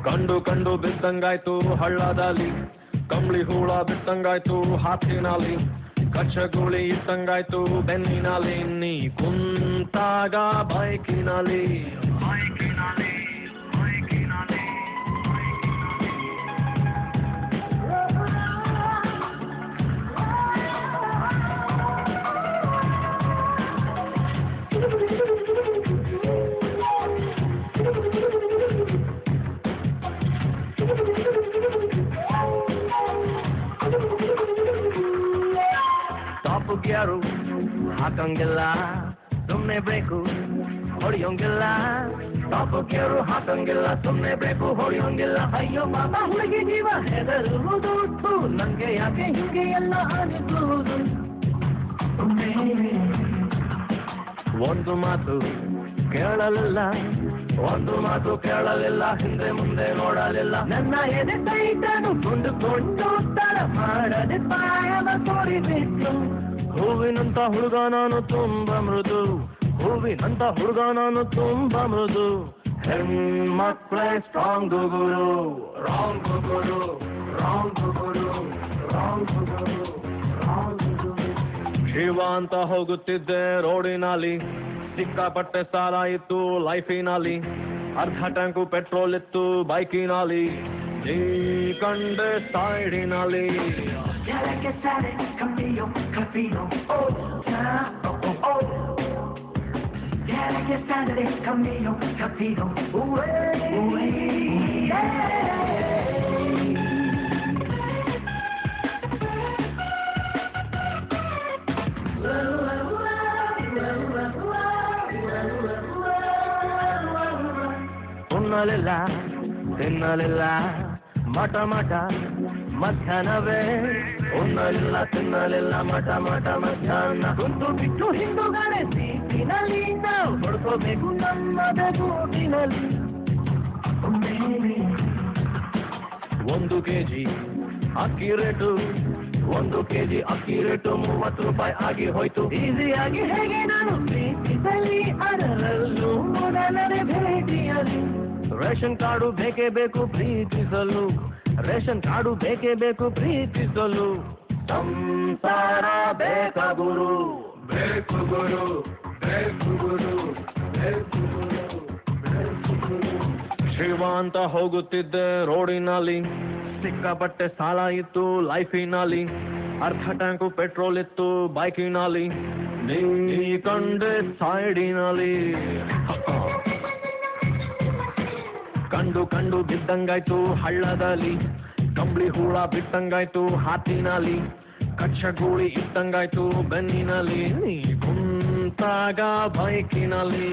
ಕಂಡು ಕಂಡು ಬಿದ್ದಂಗಾಯ್ತು ಹಳ್ಳದಲ್ಲಿ, ಕಂಬಳಿ ಹೂಳ ಬಿಟ್ಟಂಗಾಯ್ತು ಹಾಸಿನಲ್ಲಿ, ಕಚ್ಚಗುಳಿ ಇಟ್ಟಂಗಾಯ್ತು ಬೆನ್ನಿನಲ್ಲಿ, ನೀ ಕುಂತಾಗ ಬೈಕಿನಲ್ಲಿ. ಟಾಪ್ ಗ್ಯಾರು ಹಾಕಂಗಿಲ್ಲ, ಸುಮ್ಮನೆ ಬ್ರೇಕು ಹೊಡಿಯೋಂಗಿಲ್ಲ. ಟಾಪ್ ಗ್ಯಾರು ಹಾಕಂಗಿಲ್ಲ, ಸುಮ್ಮನೆ ಬ್ರೇಕು ಹೊಡಿಯೋಂಗಿಲ್ಲ. ಅಯ್ಯೋ ಬಾಬಾ ಹುಡುಗಿ ಜೀವ ಹೆದರುವುದು, ನಂಗೆ ಯಾಕೆ ಹಿಂಗೆ ಎಲ್ಲ ಅನಿಸುವುದು. ಒಂದು ಮಾತು ಕೇಳಲಿಲ್ಲ, ಒಂದು ಮಾತು ಕೇಳಲಿಲ್ಲ, ಹಿಂದೆ ಮುಂದೆ ನೋಡಲಿಲ್ಲ. ನನ್ನ ಎದೆ ಕೈತನು ಕೊಂಡುಕೊಂಡು ತಡ ಮಾಡದೆ ಪಾಯವ ತೋರಿಸಿತ್ತು. ಹೂವಿನಂತ ಹುಡುಗ ನಾನು ತುಂಬ ಮೃದು, ಹೂವಿನಂತ ಹುಡುಗ ನಾನು ತುಂಬ ಮೃದು. ಹೆಣ್ಮಕ್ಳೇ ಸ್ಟ್ರಾಂಗ್ ಗುರು, ರಾಂಗ್ ಗುರು, ರಾಂಗ್ ಗುರು, ರಾಂಗ್ ಗುರು, ರಾಂಗ್ ಗುರು. ಶಿವ ಅಂತ ಹೋಗುತ್ತಿದ್ದೆ ರೋಡಿನಲ್ಲಿ, ಸಿಕ್ಕಾಪಟ್ಟೆ ಸಾಲ ಇತ್ತು ಲೈಫಿನಲ್ಲಿ, ಅರ್ಧ ಟ್ಯಾಂಕು ಪೆಟ್ರೋಲ್ ಇತ್ತು ಬೈಕಿನಲ್ಲಿ, ನೀ ಕಂಡೆ ಸೈಡಿನಲ್ಲಿ. ಉಣ್ಣಲಿಲ್ಲ ತಿನ್ನಲಿಲ್ಲ ಮಠ ಮಠ ಮಧ್ಯಾಹ್ನವೇ, ಉಣ್ಣಲಿಲ್ಲ ತಿನ್ನಲಿಲ್ಲ ಮಠ ಮಠ ಮಧ್ಯಾಹ್ನ. ಕುಂತು ಬಿಟ್ಟು ಹಿಂದೂಗಳೇ ಸೀಟಿನಲ್ಲಿ ನಾವು ಹೊಡ್ಕೋಬೇಕು ನಮ್ಮದ ಗೂಟಿನಲ್ಲಿ. 1 kg ಅಕ್ಕಿ ರೇಟು, 1 kg ಅಕ್ಕಿ ರೇಟು 30 ರೂಪಾಯಿ ಆಗಿ ಹೋಯ್ತು. ಈಸಿಯಾಗಿ ಹೇಗೆ ನಾನು ಪ್ರೀತಿಸಲಿ, ಅದರಲ್ಲೂ ಮೊದಲನೇ ಭೇಟಿಯಲ್ಲಿ. ರೇಷನ್ ಕಾರ್ಡು ಬೇಕೇ ಬೇಕು ಪ್ರೀತಿಸಲು, ರೇಷನ್ ಕಾರ್ಡು ಬೇಕೇ ಬೇಕು ಪ್ರೀತಿಸಲು. ಸಂಸಾರ ಬೇಕಾ ಗುರು, ಬೇಕು ಗುರು, ಬೇಕು ಗುರು, ಬೇಕು ಗುರು, ಬೇಕು ಗುರು. ಶಿವ ಅಂತ ಹೋಗುತ್ತಿದ್ದೆ ರೋಡಿನಲ್ಲಿ, ಸಿಕ್ಕಾಪಟ್ಟೆ ಸಾಲ ಇತ್ತು ಲೈಫಿನಲ್ಲಿ, ಅರ್ಧ ಟ್ಯಾಂಕು ಪೆಟ್ರೋಲ್ ಇತ್ತು ಬೈಕಿನಲ್ಲಿ, ನೀ ಕಂಡೆ ಸೈಡಿನಲ್ಲಿ. ಕಂಡು ಕಂಡು ಬಿದ್ದಂಗಾಯ್ತು ಹಳ್ಳದಲ್ಲಿ, ಕಂಬಳಿ ಹೂಳ ಬಿಟ್ಟಂಗಾಯ್ತು ಹಾತಿನಲ್ಲಿ, ಕಚ್ಚಗೂಳಿ ಇಟ್ಟಂಗಾಯ್ತು ಬೆನ್ನಿನಲ್ಲಿ, ನೀ ಕುಂತಾಗ ಬೈಕಿನಲ್ಲಿ.